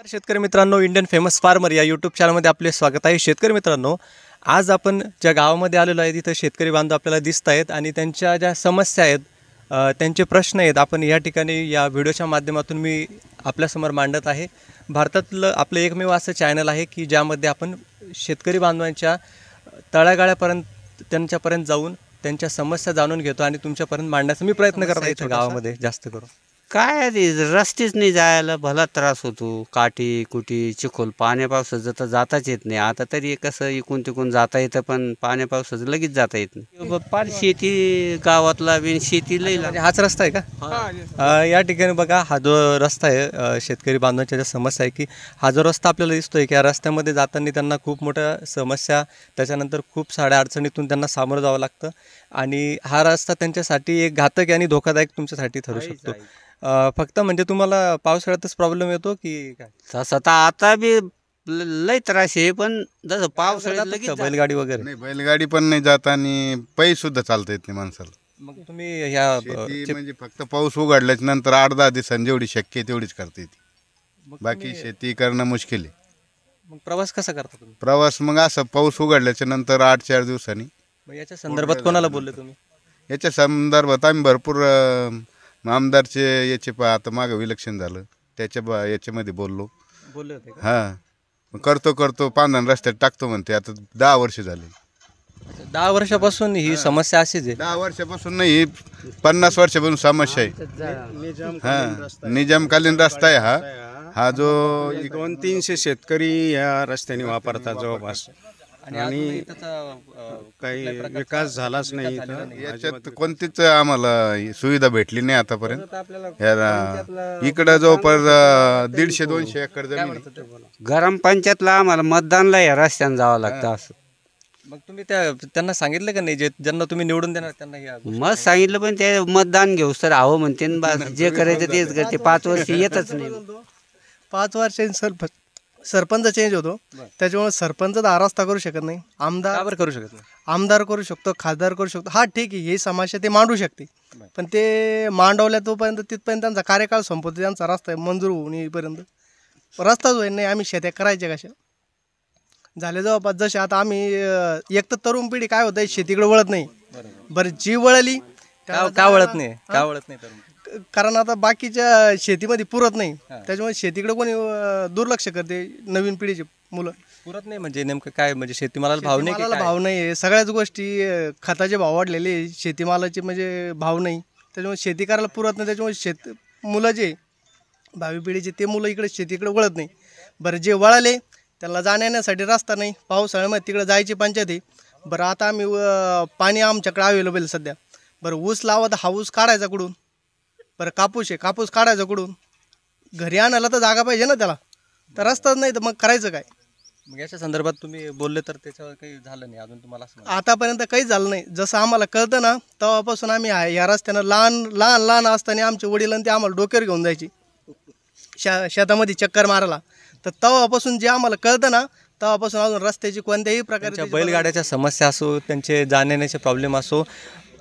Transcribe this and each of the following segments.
नमस्कार शेतकरी मित्रांनो, इंडियन फेमस फार्मर या यूट्यूब चॅनलमध्ये आपले स्वागत आहे. शेतकरी मित्रांनो, आज आपण ज्या गावामध्ये आलेलो आहे तिथं शेतकरी बांधव आपल्याला दिसत आहेत आणि त्यांच्या ज्या समस्या आहेत, त्यांचे प्रश्न आहेत, आपण या ठिकाणी या व्हिडिओच्या माध्यमातून मी आपल्यासमोर मांडत आहे. भारतातलं आपलं एकमेव असं चॅनल आहे की ज्यामध्ये आपण शेतकरी बांधवांच्या तळागाळापर्यंत त्यांच्यापर्यंत जाऊन त्यांच्या समस्या जाणून घेतो आणि तुमच्यापर्यंत मांडण्याचा मी प्रयत्न करत आहे इथं गावामध्ये जास्त करून. काय रे, रस्तेच नाही जायला भला त्रास होतो. काठी कुटी चिखल पाण्या पावसाचं तर जाताच येत नाही. आता तरी कसं इकून तिकून जाता येतं, पण पाण्या पावसाचं लगेच जाता येत नाही. पार शेती गावातला बिन शेती लई म्हणजे हाच रस्ता आहे का? या ठिकाणी बघा, हा जो रस्ता आहे, शेतकरी बांधवांच्या ज्या समस्या आहे की हा जो रस्ता आपल्याला दिसतोय की या रस्त्यामध्ये जाताना त्यांना खूप मोठ्या समस्या, त्याच्यानंतर खूप साऱ्या अडचणीतून त्यांना सामोरं जावं लागतं आणि हा रस्ता त्यांच्यासाठी एक घातक आणि धोकादायक तुमच्यासाठी ठरू शकतो. फक्त म्हणजे तुम्हाला पावसाळ्यातच प्रॉब्लेम येतो की काय? तसं तर आता बी लई त्रास आहे, पण जसं पावसाळ्यात लगेच बैलगाडी वगैरे? नाही, बैलगाडी पण नाही जात आणि पायी सुद्धा चालता येत नाही माणसाला. मग तुम्ही ह्या शेती म्हणजे फक्त पाऊस उघडल्याच्या नंतर 8-10 दिवसांनी जेवढी शक्य आहे तेवढीच करता येते. बाकी शेती करणं मुश्किल आहे. मग प्रवास कसा करता तुम्ही? प्रवास मग असं पाऊस उघडल्याच्या नंतर 8-4 दिवसांनी. मग याच्या संदर्भात कोणाला बोलले तुम्ही? याच्या संदर्भात आम्ही भरपूर आमदारचे याचे आता मागं विलक्षण झालं याच्यामध्ये बोललो. बोलले होते का? हां, करतो पांधन रस्त्यात टाकतो म्हणते. आता 10 वर्ष झाले. 10 वर्षापासून ही समस्या अशीच आहे? 10 वर्षापासून नाही, 50 वर्षापासून समस्या आहे. हां, निजामकालीन रस्ता आहे हा जो 200-300 शेतकरी या रस्त्याने वापरतात जवळपास, आणि काही विकास झालाच नाही. याच्यात कोणतीच आम्हाला सुविधा भेटली नाही आतापर्यंत. इकडं जवळपास 150-200 एकर जमीन आहे. ग्रामपंचायतला आम्हाला मतदानला या रस्त्याने जावं लागतं असं. मग तुम्ही त्यांना सांगितलं का नाही, ज्यांना तुम्ही निवडून देणार त्यांना ह्या मग सांगितलं, पण ते मतदान घेऊस तर हवं म्हणते न बस, जे करायचं तेच करते. 5 वर्ष येतच नाही. 5 वर्षांनी सरपंच चेंज होतो, त्याच्यामुळे सरपंच हा रस्ता करू शकत नाही. बरोबर करू शकत नाही. आमदार करू शकतो, खासदार करू शकतो. हा ठीक आहे, हे समस्या ते मांडू शकते, पण ते मांडवल्या तोपर्यंत तिथपर्यंत त्यांचा कार्यकाळ संपवतो. त्यांचा रस्ता मंजूर होऊन येईपर्यंत रस्ताच होईल नाही. आम्ही शेत्या करायच्या कशा झाले जवळपास. जसे आता आम्ही एक तर तरुण पिढी काय होतं, शेतीकडे वळत नाही. बरं, जी वळली का वळत नाही? का वळत नाही तरुण? कारण आता बाकीच्या शेतीमध्ये पुरत नाही, त्याच्यामुळे शेतीकडे कोणी दुर्लक्ष करते. नवीन पिढीचे मुलं पुरत नाही म्हणजे नेमकं काय? म्हणजे शेतीमालाला भाव नाही? शेतीमालाला भाव नाही आहे. सगळ्याच गोष्टी, खताचे भाव वाढलेले, शेतीमालाचे म्हणजे भाव नाही, त्याच्यामुळे शेती करायला पुरत नाही. त्याच्यामुळे मुलं जे भावी पिढीचे ते मुलं इकडे शेतीकडे वळत नाही. बरं, जे वळाले त्याला जाण्यासाठी रस्ता नाही. पावसाळ्यामध्ये तिकडे जायची पंचायत आहे. बरं, आता आम्ही पाणी आमच्याकडे अवेलेबल सध्या. बरं, ऊस लावा तर हा ऊस काढायचा कुठून? बरं, कापूस आहे, कापूस काढायचा कुठून? घरी आणायला तर जागा पाहिजे ना त्याला, तर रस्ताच नाही, तर मग करायचं काय? मग याच्या संदर्भात तुम्ही बोलले तर त्याच्यावर काही झालं नाही अजून तुम्हाला? असं आतापर्यंत काहीच झालं नाही. जसं आम्हाला कळतं ना, तेव्हापासून आम्ही या रस्त्यानं लहान असताना आमचे वडील आणि ते आम्हाला डोक्यावर घेऊन जायची शेतामध्ये चक्कर मारायला. तर तेव्हापासून जे आम्हाला कळतं ना, तेव्हापासून अजून रस्त्याची कोणत्याही प्रकारच्या बैलगाड्याच्या समस्या असो, त्यांचे जाण्याचे प्रॉब्लेम असो,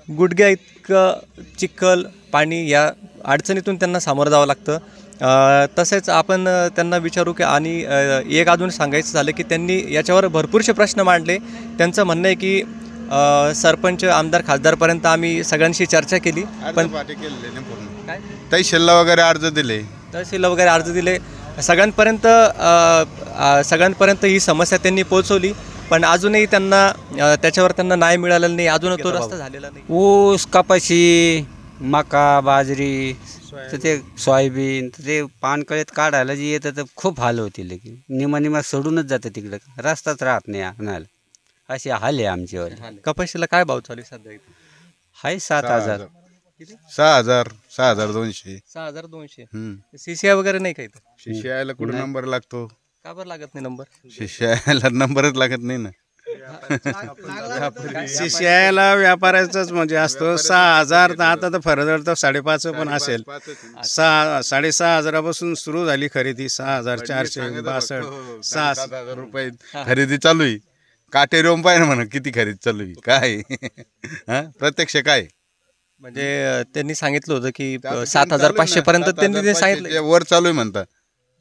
गुडघ्या इतकं चिखल पाणी या अडचणीतून त्यांना सामोरं जावं लागतं. तसेच आपण त्यांना विचारू की, आणि एक अजून सांगायचं झालं की त्यांनी याच्यावर भरपूरसे प्रश्न मांडले. त्यांचं म्हणणं आहे की सरपंच, आमदार, खासदारपर्यंत आम्ही सगळ्यांशी चर्चा केली, पण काय तहसीलला वगैरे अर्ज दिले, तहसीलला वगैरे अर्ज दिले, सगळ्यांपर्यंत ही समस्या त्यांनी पोहोचवली, पण अजूनही त्यांना त्याच्यावर न्याय मिळालेला नाही. अजून तो रस्ता झालेला नाही. ऊस, कपाशी, मका, बाजरी, तर ते सोयाबीन, तर ते पानकळीत काढायला जे येतं तर खूप हाल होतील. निमा सोडूनच जातं तिकडं, रस्ताच राहत नाही आणायला. असे हाल आहे आमच्यावर. कपाशीला काय भाव चालू आहे सध्या? आहे 7,000. 6,200. 6,200. CCI वगैरे नाही काही? शिष्याला कुठं नंबर लागतो? का बरं लागत नाही नंबर? शिष्याला नंबरच लागत नाही ना. शिष्याला व्यापाराचाच म्हणजे असतो. 6,000 तर आता तर फरदर तर 5.5 पण असेल. 6,500 सुरू झाली खरेदी. 6,462. 6,000 रुपये खरेदी चालू आहे. काटेरी पाहिजे म्हणा किती खरेदी चालू आहे काय. प्रत्यक्ष काय म्हणजे त्यांनी सांगितलं होतं की 7,500 पर्यंत त्यांनी सांगितलं वर चालू आहे म्हणतात.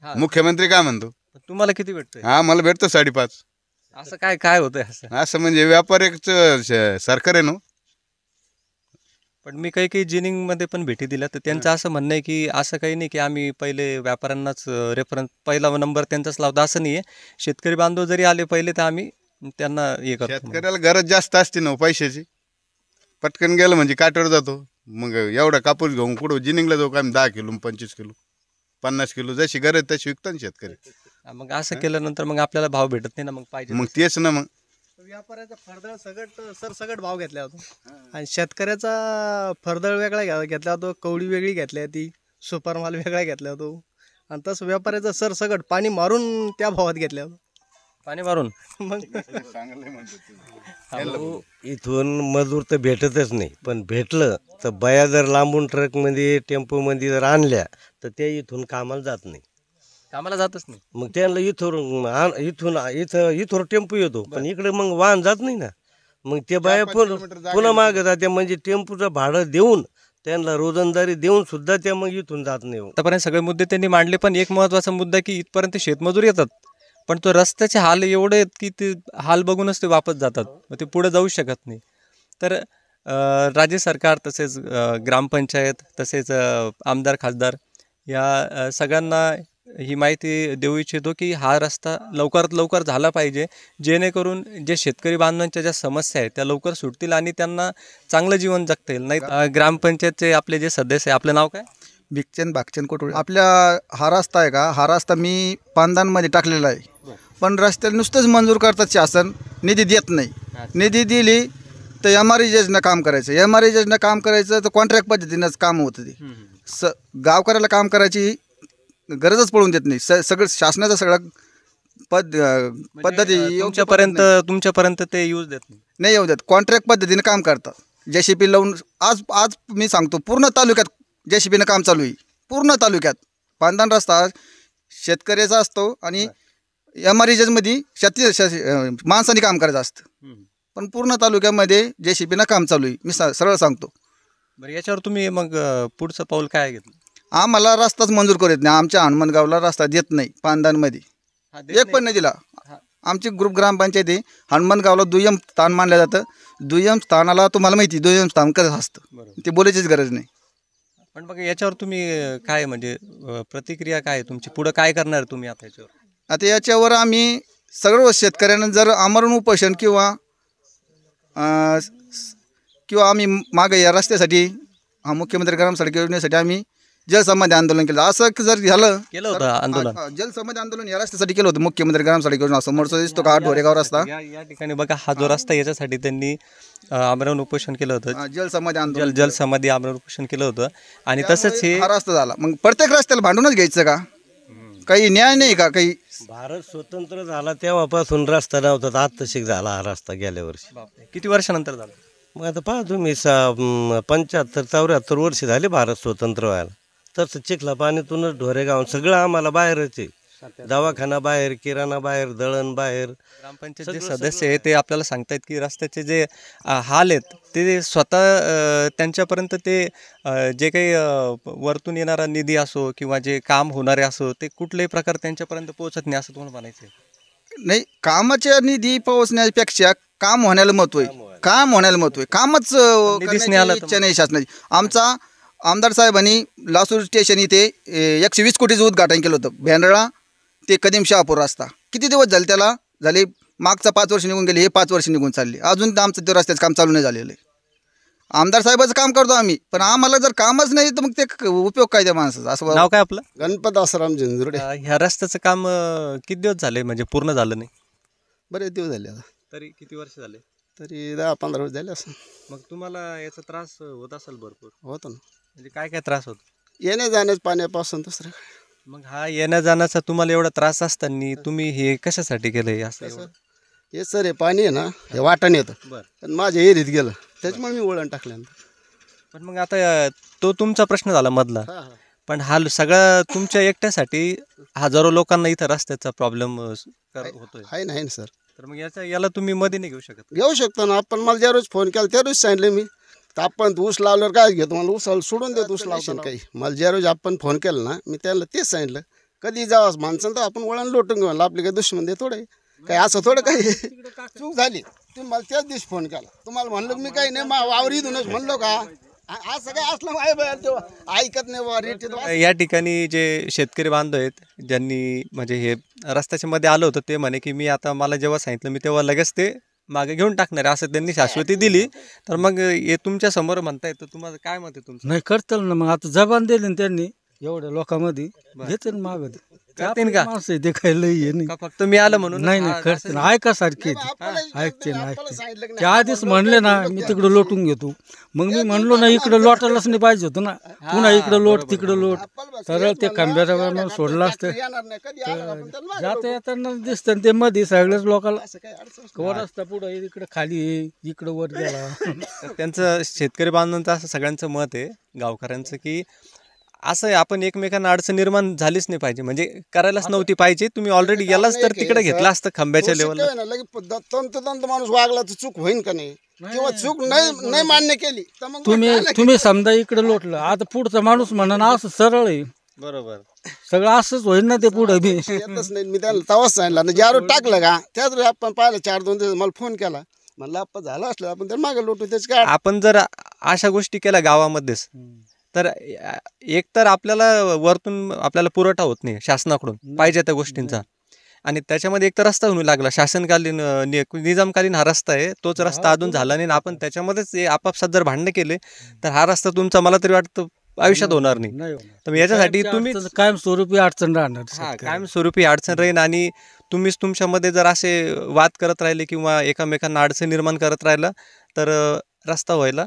हा. मुख्यमंत्री काय म्हणतो तुम्हाला किती भेटतंय? हा मला भेटतो 5.5. असं काय काय होतंय असं? असं म्हणजे व्यापाऱ्याचं सरकार आहे ना. पण मी काही जिनिंगमध्ये पण भेटी दिल्या तर त्यांचं असं म्हणणं आहे की असं काही नाही की आम्ही पहिले व्यापाऱ्यांनाच रेफरन्स पहिला नंबर त्यांचाच लावतो, असं नाही आहे. शेतकरी बांधव जरी आले पहिले तर आम्ही त्यांना हे करतो. शेतकऱ्याला गरज जास्त असते ना पैशाची. पटकन गेलं म्हणजे काट्यावर जातो. मग एवढा कापूस घेऊन कुठं जिनिंगला जाऊ का आम्ही 10 किलो 25 किलो 50 किलो जशी गरज तशी विकतो ना शेतकरी. मग असं केल्यानंतर मग आपल्याला भाव भेटत नाही ना मग पाहिजे मग तेच ना मग व्यापाऱ्याचा फरदळ सरसकट भाव घेतला होतो आणि शेतकऱ्याचा फरदळ वेगळा घेतला होतो, कवडी वेगळी घेतली होती, सुपर माल वेगळा घेतला होतो आणि तसं व्यापाऱ्याचा सरसकट पाणी मारून त्या भावात घेतल्या होतो. पाणी मारून. मग इथून मजूर तर भेटतच नाही, पण भेटलं तर बाया जर लांबून ट्रकमध्ये टेम्पोमध्ये जर आणल्या तर ते इथून कामाला जात नाही. कामाला जातच नाही. मग त्यांना इथून टेम्पो येतो, पण इकडे मग वाहन जात नाही ना. मग ते बाया पुन्हा मागे जाते, म्हणजे टेम्पोचं भाडं देऊन त्यांना रोजंदारी देऊन सुद्धा त्या मग इथून जात नाही. आतापर्यंत सगळे मुद्दे त्यांनी मांडले, पण एक महत्त्वाचा मुद्दा की इथपर्यंत शेतमजूर येतात पण तो रस्त्याचे हाल एवढे आहेत की ते हाल बघूनच ते वापस जातात, मग ते पुढे जाऊ शकत नाही. तर राज्य सरकार तसेच ग्रामपंचायत तसेच आमदार खासदार या सगळ्यांना ही माहिती देऊ इच्छितो की हा रस्ता लवकरात लवकर झाला पाहिजे, जेणेकरून जे शेतकरी बांधवांच्या ज्या समस्या आहेत त्या लवकर सुटतील आणि त्यांना चांगलं जीवन जगता येईल. नाही ग्रामपंचायतचे आपले जे सदस्य आहे, आपलं नाव काय? भिकचंद भागचंद कोटोळे. आपल्या हा रस्ता आहे का, हा रस्ता मी पानदानमध्ये टाकलेला आहे, पण रस्त्याला नुसतंच मंजूर करतात शासन, निधी देत नाही. निधी दिली तर MREJनं काम करायचं, MREJनं काम करायचं तर कॉन्ट्रॅक्ट पद्धतीनंच काम होतं. ते गावकऱ्याला काम करायची गरजच पडून देत नाही. सगळं शासनाचा सगळा पद्धती तुमच्यापर्यंत ते यूज देत नाही येऊ देत. कॉन्ट्रॅक्ट पद्धतीने काम करतात. JCB लावून आज मी सांगतो पूर्ण तालुक्यात JCBनं काम चालू आहे. पूर्ण तालुक्यात पानदान रस्ता शेतकऱ्याचा असतो आणि MREJमध्ये माणसाने काम करायचं असतं, पण पूर्ण तालुक्यामध्ये JCBनं काम चालू आहे. मी सरळ सांगतो. बरं, याच्यावर तुम्ही मग पुढचं पाऊल काय घेतलं? आम्हाला रस्ताच मंजूर करू देत नाही. आमच्या हनुमानगावला रस्ता देत नाही. पानदानमध्ये एक पण नाही दिला. आमची ग्रुप ग्रामपंचायत आहे, हनुमानगावला दुय्यम स्थान मानलं जातं. दुय्यम स्थानाला तुम्हाला माहिती दुय्यम स्थान कसं असतं, ते बोलायचीच गरज नाही. पण मग याच्यावर तुम्ही काय म्हणजे प्रतिक्रिया काय आहे तुमची, पुढं काय करणार तुम्ही आता याच्यावर? आता याच्यावर आम्ही सगळं शेतकऱ्यांना जर आमरण उपोषण किंवा आम्ही मागे या रस्त्यासाठी हा मुख्यमंत्री ग्रामसडक योजनेसाठी आम्ही जलसमाधी आंदोलन केलं. असं जर झालं केलं होतं आंदोलन? जलसमाधी आंदोलन या रस्त्यासाठी केलं होतं. मुख्यमंत्री ग्रामसडक योजना समोरचा दिसतो का ढोरेगाव रस्ता, या ठिकाणी बघा हा जो रस्ता याच्यासाठी त्यांनी आमरण उपोषण केलं होतं. जलसमाधी आंदोलन जलसमाधी आमरण उपोषण केलं होतं आणि तसंच हे हा रस्ता झाला. मग प्रत्येक रस्त्याला भांडूनच घ्यायचं का? काही न्याय नाही का? काही भारत स्वतंत्र झाला तेव्हापासून रस्ता नव्हता, आत्ताशिक झाला हा रस्ता गेल्या वर्षी. किती वर्षानंतर झालं? मग आता पहा तुम्ही 75-74 वर्ष झाले भारत स्वतंत्र व्हायला. तसं चिखला पाण्यातूनच ढोरेगाव सगळं आम्हाला बाहेरच आहे. दवाखाना बाहेर, किराणा बाहेर, दळण बाहेर. ग्रामपंचायत जे सदस्य आहे ते आपल्याला सांगतायत की रस्त्याचे जे हाल आहेत ते स्वतः त्यांच्यापर्यंत ते जे काही वरतून येणारा निधी असो किंवा जे काम होणारे असो ते कुठल्याही प्रकार त्यांच्यापर्यंत पोहोचत नाही असं तुम्हाला म्हणायचं आहे? नाही, कामाच्या निधी पोहोचण्यापेक्षा काम होण्याला महत्व आहे. काम होण्याला महत्व आहे. कामच करण्याची इच्छा नाही शासनाची. आमचा आमदार साहेबांनी लासूर स्टेशन इथे 120 कोटीचं उद्घाटन केलं होतं. भेंडळा ते कदीम शहापूर रस्ता किती दिवस झाले त्याला? झाले मागचा 5 वर्ष निघून गेले, हे 5 वर्ष निघून चालले, अजून आमचं ते रस्त्याचं काम चालू नाही झालेलं आहे. आमदार साहेबाचं काम करतो आम्ही, पण आम्हाला जर कामच नाही तर मग ते उपयोग काय त्या माणसाचा? असं नाव काय आपलं? गणपत आसाराम झंजुर्डे. ह्या रस्त्याचं काम किती दिवस झाले म्हणजे पूर्ण झालं नाही? बरेच दिवस झाले आता, तरी किती वर्ष झाले? तरी 10-15 वर्ष झाले असं. मग तुम्हाला याचा त्रास होत असेल भरपूर? होतो ना, म्हणजे काय काय त्रास होतो? येण्या जाण्याच पाण्यापासून दुसरं मग हा येण्या जाण्याचा तुम्हाला एवढा त्रास असताना तुम्ही हे कशासाठी केलं असं एवढं? हे सर हे पाणी आहे ना, हे वाटाण येतं. बरं. पण माझ्या एरीत गेलं, त्याच्यामुळे मी वळण टाकल्यानंतर. पण मग आता तो तुमचा प्रश्न झाला मधला, पण हा सगळा तुमच्या एकट्यासाठी हजारो लोकांना इथं रस्त्याचा प्रॉब्लेम होतोय. आहे ना सर. तर मग याला तुम्ही मध्ये नाही घेऊ शकत? घेऊ शकतो ना आपण. मला ज्या रोज फोन केला त्या रोज सांगितलं मी, तर आपण ऊस लावल्यावर काय घेतो, मला ऊस सोडून देतो ऊस लावताना काही. मला ज्या रोज आपण फोन केला ना, मी त्याला तेच सांगितलं कधी जावं माणसं तर आपण वळण लोटून घेऊ म्हणलं, आपली काही दुश्मन दे थोडे काय असं थोडं काही चूक झाली तुम्ही मला त्याच दिवशी फोन केला, तुम्हाला म्हणलं मी काही नाही वावर इथूनच म्हणलो का असं काय असलं आई बाया तेव्हा ऐकत नाही बा रेट या ठिकाणी जे शेतकरी बांधव आहेत ज्यांनी म्हणजे हे रस्त्याच्या मध्ये आलं होतं ते म्हणे की मी आता मला जेव्हा सांगितलं मी तेव्हा लगेच ते मागे घेऊन टाकणार आहे असं त्यांनी शाश्वती दिली. तर मग हे तुमच्या समोर म्हणताय तर तुम्हाला काय मत आहे तुमचं? नाही करतील ना, मग आता जबान दिली ना त्यांनी एवढ्या लोकांमध्ये घेते ना माग करतील का? माणसं ते काही लई आहे नाही. का फक्त मी आलं म्हणून नाही नाही करते ना, ऐका सारखे ऐकते ना ऐकते. ते आधीच म्हणले ना मी तिकडं लोटून घेतो, मग मी म्हणलो ना इकडं लोटायलाच नाही पाहिजे होतं ना, पुन्हा इकडं लोट तिकडं लोट, सरळ ते खांब्याच्या सोडलं असतं. जाता येताना दिसतं ते मध्ये सगळ्याच लोकांना वर असतं पुढं इकडं खाली इकडं वर गेला. तर त्यांचं शेतकरी बांधवांचं असं सगळ्यांचं मत आहे गावकऱ्यांचं की असं आहे आपण एकमेकांना अडचण निर्माण झालीच नाही पाहिजे, म्हणजे करायलाच नव्हती पाहिजे. तुम्ही ऑलरेडी यालाच तर तिकडे घेतलं असतं खांब्याच्या लेवलला. तंतोतंत माणूस वागला तर चूक होईन का नाही, किंवा चूक नाही मान्य केली तर मग तुम्ही समजा इकडे लोटलं, आता पुढचा माणूस म्हणा असं सरळ आहे बरोबर सगळं असंच होईल ना ते पुढं बी येतच नाही. मी त्याला तवाच सांगितलं ना, ज्यावर टाकलं का त्याच वेळी आपण पाहिलं 4-2 दिवस मला फोन केला, म्हणलं आपण झालं असलं आपण त्याला मागे लोटू त्याच काय. आपण जर अशा गोष्टी केल्या गावामध्येच तर एक तर आपल्याला वरतून आपल्याला पुरवठा होत नाही शासनाकडून पाहिजे त्या गोष्टींचा, आणि त्याच्यामध्ये एक तर रस्ता होऊ लागला शासनकालीन निजामकालीन हा रस्ता आहे, तोच रस्ता अजून झाला नाही. आपण त्याच्यामध्येच आपापसात जर भांडणं केले तर हा रस्ता तुमचा मला तरी वाटतं आयुष्यात होणार नाही. तर याच्यासाठी तुम्ही कायमस्वरूपी अडचण राहणार. हा कायमस्वरूपी अडचण राहील, आणि तुम्हीच तुमच्यामध्ये जर असे वाद करत राहिले किंवा एकामेकांना अडचण निर्माण करत राहिला तर रस्ता व्हायला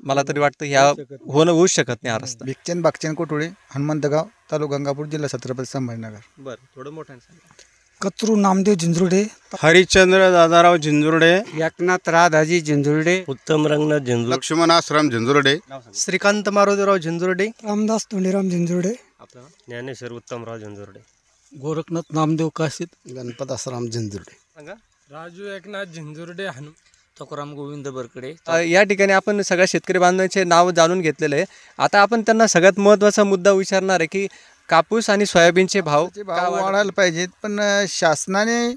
मला तरी वाटतं ह्या होऊच शकत नाही हा रस्ता. भिकचंद बागचंद कोटुळे, हनुमंतगाव, तालुका गंगापूर, जिल्हा छत्रपती संभाजीनगर. बरं थोडं मोठं कचरू नामदेव झिंजुर्डे, हरिश्चंद्र दादाराव झिंजुर्डे, एकनाथ राधाजी झिंजुर्डे, उत्तम रंगनाथ झेंजूर, लक्ष्मण आश्राम झंजुर्डे, श्रीकांत मारुतीराव झिंजुर्डे, रामदास धोंडीराम झिंजुर्डे, ज्ञानेश्वर उत्तमराव झेंजुर्डे, गोरखनाथ नामदेव काशीद, गणपत आश्राम झंजुर्डे, राजू एकनाथ झिंजुर्डे, तुकाराम गोविंद बरकडे. या ठिकाणी आपण सगळ्या शेतकरी बांधवांचे नाव जाणून घेतलेले आहे. आता आपण त्यांना सगळ्यात महत्त्वाचा मुद्दा विचारणार आहे की कापूस आणि सोयाबीनचे भाव भाव वाढायला पाहिजेत, पण शासनाने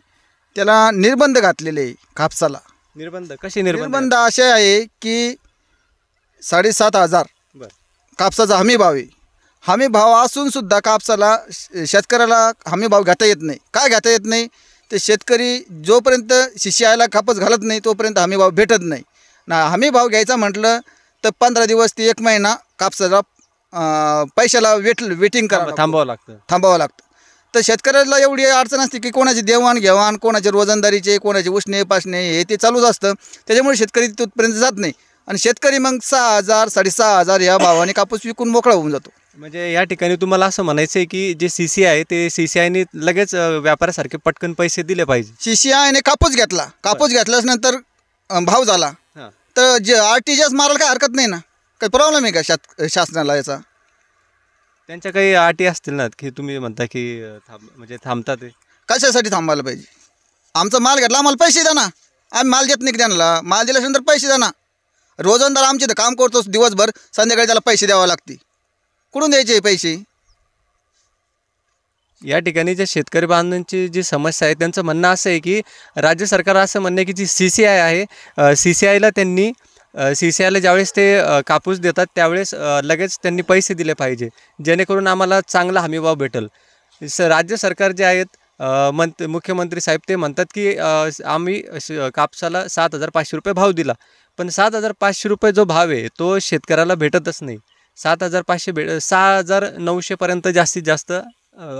त्याला निर्बंध घातलेले आहे. कापसाला निर्बंध कसे निर्बंध असे आहे की 7,500 कापसाचा हमी भाव आहे. हमी भाव असून सुद्धा कापसाला शेतकऱ्याला हमी भाव घेता येत नाही. काय घेता येत नाही ते शेतकरी जोपर्यंत शिष्याला कापूस घालत नाही तोपर्यंत हमी भाव भेटत नाही ना. हमी भाव घ्यायचा म्हटलं तर 15 दिवस ते 1 महिना कापसाला पैशाला वेटिंग थांबावं लागतं. तर शेतकऱ्याला एवढी अडचण असते की कोणाची देवाणघेवाण, कोणाचे रोजंदारीचे, कोणाचे उष्णे पासणे हे ते चालूच असतं. त्याच्यामुळे शेतकरी तिथपर्यंत जात नाही, आणि शेतकरी मग 6,000 6,500 या भावाने कापूस विकून मोकळा होऊन जातो. म्हणजे या ठिकाणी तुम्हाला असं म्हणायचं आहे की जे CCI आहे ते CCIने लगेच व्यापाऱ्यासारखे पटकन पैसे दिले पाहिजे. CCIने कापूस घेतल्यास नंतर भाव झाला तर जे RTGS मारायला काय हरकत नाही ना. काही प्रॉब्लेम आहे का शासनाला याचा? त्यांच्या काही अटी असतील ना की तुम्ही म्हणता की म्हणजे थांबतात ते. कशासाठी थांबायला पाहिजे? आमचा माल घेतला आम्हाला पैसे द्या ना. आम्ही माल घेत नाही त्यांना, माल दिल्यानंतर पैसे द्या ना. रोजंदार आमचे तर काम करतो दिवसभर, संध्याकाळी त्याला पैसे द्यावे लागते. कुठून द्यायचे पैसे? या ठिकाणी जे शेतकरी बांधवांची जी समस्या आहे त्यांचं म्हणणं असं आहे की राज्य सरकार असं म्हणणं आहे की जी CCI आहे CCIला त्यांनी CCIला ज्यावेळेस ते कापूस देतात त्यावेळेस लगेच त्यांनी पैसे दिले पाहिजे, जेणेकरून आम्हाला चांगला हमीभाव भेटेल. राज्य सरकार जे आहेत मुख्यमंत्री साहेब ते म्हणतात की आम्ही कापसाला 7,500 रुपये भाव दिला, पण 7,500 रुपये जो भाव आहे तो शेतकऱ्याला भेटतच नाही. 7,500 6,900पर्यंत जास्तीत जास्त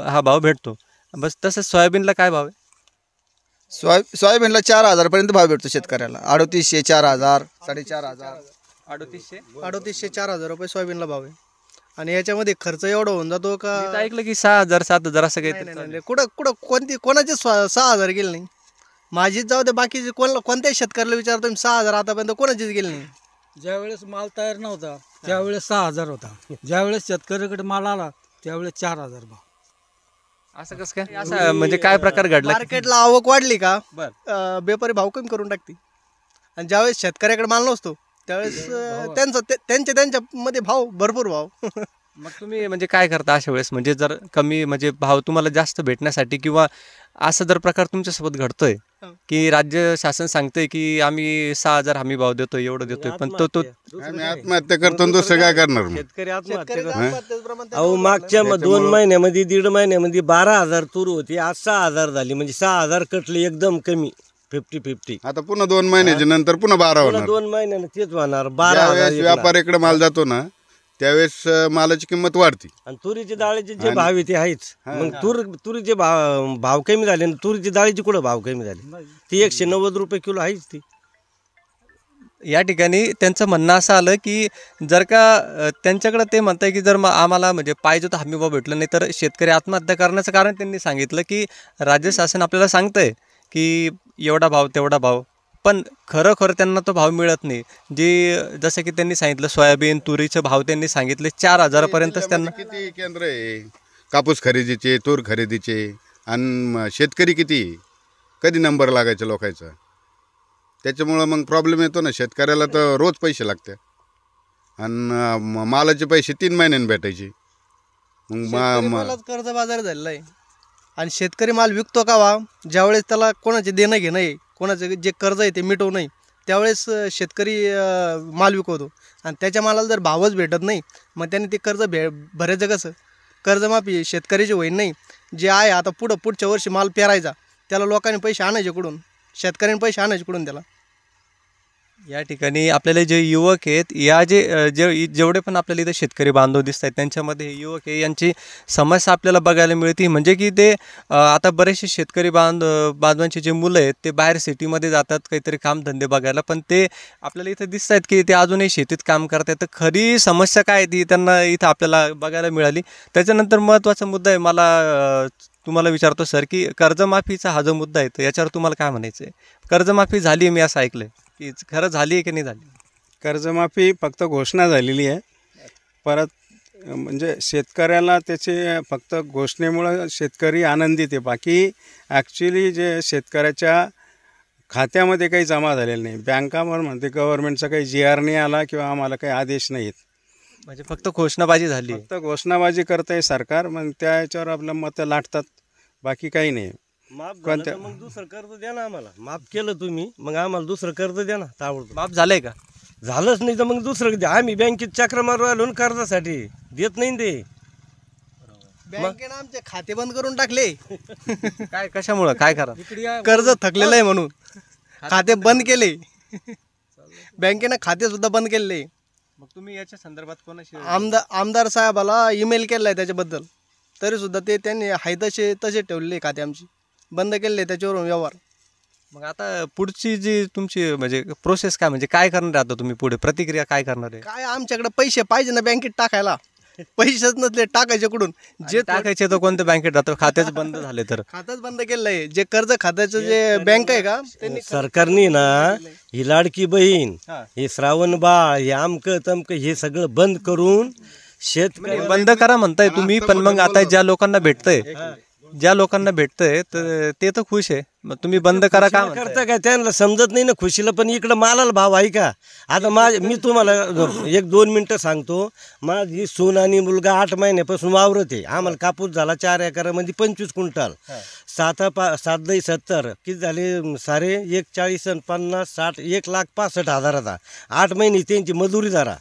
हा भाव भेटतो. बस तसंच सोयाबीनला काय भाव आहे? सोयाबीनला 4,000पर्यंत भाव भेटतो शेतकऱ्याला. 3,500 4,000 4,500 3800 4,000 रुपये सोयाबीनला भाव आहे. आणि याच्यामध्ये खर्च एवढा होऊन जातो का ऐकलं की 6,000 7,000 असं काही. नाही, कुठं कोणाचे 6,000 गेले नाही. माझीच जाऊ दे, बाकीचे कोणत्याही शेतकऱ्याला विचारतो 6,000 आतापर्यंत कोणाचीच गेले नाही. ज्यावेळेस माल तयार नव्हता त्यावेळेस 6,000 होता, ज्यावेळेस शेतकऱ्याकडे माल आला त्यावेळेस 4,000 भाव. असं कसं काय? असं म्हणजे काय प्रकार घडला? मार्केटला आवक वाढली का व्यापारी भाव कमी करून टाकते, आणि ज्यावेळेस शेतकऱ्याकडे माल नसतो त्यावेळेस त्यांच्या मध्ये भाव भरपूर भाव. मग तुम्ही म्हणजे काय करता अशा वेळेस, म्हणजे जर कमी म्हणजे भाव तुम्हाला जास्त भेटण्यासाठी, किंवा असा जर प्रकार तुमच्यासोबत घडतोय की राज्य शासन सांगतंय की आम्ही 6,000 हमी भाव देतोय, एवढं देतोय, पण तो आम्ही आत्महत्या करतो आणि दुसरं काय करणार मग? शेतकरी आत्महत्या शेतकऱ्याचं करतात. आत्महत्येचं प्रमाण अहो मागच्या 2 महिन्यामध्ये 1.5 महिन्यामध्ये 12,000 तूर होती, आज 6,000 झाली, म्हणजे 6,000 कटले एकदम कमी 50-50. आता पुन्हा 2 महिन्याच्या नंतर पुन्हा 12 पुन्हा होणार. 2 महिन्यानं तेच होणार, ज्यावेळेस 12,000. व्यापाऱ्याकडे माल जातो ना त्यावेळेस मालाची किंमत वाढते. आणि तुरीची डाळीचे जे भाव आहे ते आहेच. मग तुरीचे भाव कमी झाले आणि तुरीची डाळीची कुठं भाव कमी झाले? ती 190 रुपये किलो आहेच ती. या ठिकाणी त्यांचं म्हणणं असं आलं की जर का त्यांच्याकडे ते म्हणताय की जर आम्हाला म्हणजे पाहिजे तर हमीभाव भेटलं नाही तर शेतकरी आत्महत्या करण्याचं कारण त्यांनी सांगितलं की राज्य शासन आपल्याला सांगतंय की एवढा भाव तेवढा भाव, पण खरं त्यांना तो भाव मिळत नाही. जे जसं की त्यांनी सांगितलं सोयाबीन तुरीचे भाव त्यांनी सांगितले 4,000पर्यंतच त्यांना. किती केंद्र आहे कापूस खरेदीचे, तूर खरेदीचे, आणि शेतकरी किती, कधी नंबर लागायचा लोकांचा. त्याच्यामुळं मग प्रॉब्लेम येतो ना. शेतकऱ्याला तर रोज पैसे लागते आणि मालाचे पैसे 3 महिन्यांनी भेटायचे. मग कर्ज बाजार झालेला आहे आणि शेतकरी माल विकतो का वा, ज्यावेळेस त्याला कोणाचे देणं घेणं आहे, कोणाचं जे कर्ज आहे ते मिटवू नाही, त्यावेळेस शेतकरी माल विकवतो आणि त्याच्या मालाला जर भावच भेटत नाही मग त्याने ते कर्ज भरायचं कसं? कर्जमाफी शेतकऱ्याची होईल नाही. जे आहे आता पुढच्या वर्षी माल पेरायचा, त्याला लोकांनी पैसे आणायचे कुठून? शेतकऱ्यांनी पैसे आणायचे कुठून त्याला? या ठिकाणी आपल्याला जे युवक आहेत, या जेवढे पण आपल्याला इथं शेतकरी बांधव दिसत आहेत त्यांच्यामध्ये युवक आहे, यांची समस्या आपल्याला बघायला मिळते. म्हणजे की ते आता बरेचसे शेतकरी बांधवांचे जे मुलं आहेत ते बाहेर सिटीमध्ये जातात काहीतरी कामधंदे बघायला, पण ते आपल्याला इथं दिसत आहेत की ते अजूनही शेतीत काम करत आहेत. तर खरी समस्या काय ती त्यांना इथं आपल्याला बघायला मिळाली. त्याच्यानंतर महत्त्वाचा मुद्दा आहे, मला तुम्हाला विचारतो सर की कर्जमाफीचा हा जो मुद्दा आहे तर याच्यावर तुम्हाला काय म्हणायचं आहे? कर्जमाफी झाली आहे, मी असं ऐकलं की खरं झाली आहे की नाही झाली? कर्जमाफी फक्त घोषणा झालेली आहे. परत म्हणजे शेतकऱ्याला त्याचे फक्त घोषणेमुळं शेतकरी आनंदित आहे. बाकी ॲक्च्युली जे शेतकऱ्याच्या खात्यामध्ये काही जमा झालेलं नाही. बँकावर म्हणते गव्हर्नमेंटचा काही GR नाही आला किंवा आम्हाला काही आदेश नाहीत. म्हणजे फक्त घोषणाबाजी झाली, फक्त घोषणाबाजी करत आहे सरकार. मग त्या याच्यावर आपलं मतं लाटतात, बाकी काही नाही. माफ झालं तर मग दुसरं कर्ज द्या ना आम्हाला. माफ केलं तुम्ही, मग आम्हाला दुसरं कर्ज द्या ना ताबडतोब. माफ झालंय का? झालंच नाही तर मग दुसरं द्या. आम्ही बँकेत चक्र मारू आलो ना कर्जासाठी, देत नाही ते. बँकेनं आमचे खाते बंद करून टाकले. काय कशामुळं काय करा? कर्ज थकलेलं आहे म्हणून खाते बंद केले. बँकेनं खाते सुद्धा बंद केले. मग तुम्ही याच्या संदर्भात कोणाशी आमदार साहेबाला ईमेल केलाय त्याच्याबद्दल, तरी सुद्धा ते त्यांनी हाय तसे ठेवलेले खाते आमची बंद केले, त्याच्यावरून व्यवहार. मग आता पुढची जी तुमची म्हणजे प्रोसेस काय, म्हणजे काय करणार आता तुम्ही पुढे, प्रतिक्रिया काय करणार आहे? काय आमच्याकडे पैसे पाहिजे ना बँकेत टाकायला, पैसेच नसले टाकायचे कुठून? जे टाकायचे तर कोणत्या बँकेत जातं? खातेच बंद झाले तर खातंच बंद केलंय. जे कर्ज खात्याचं जे बँक आहे का त्यांनी सरकारने ना ही लाडकी बहीण, हे श्रावण बाळ, हे आमकं तमकं हे सगळं बंद करून शेतकरी बंद करा म्हणताय तुम्ही, पण मग आता ज्या लोकांना भेटतंय तर ते तर खुश आहे. मग तुम्ही बंद करा का करता काय? त्यांना समजत नाही ना खुशीला. पण इकडं मालाला भाव आहे का? आता मी तुम्हाला 1-2 मिनटं सांगतो. माझी सून आणि मुलगा 8 महिन्यापासून वावरत आहे. आम्हाला कापूस झाला 4 एकरामध्ये 25 क्विंटल. 7-7-70 किती झाले सारे? 140 आणि 50 60 1,65,000. 8 महिने त्यांची मजुरी धरा,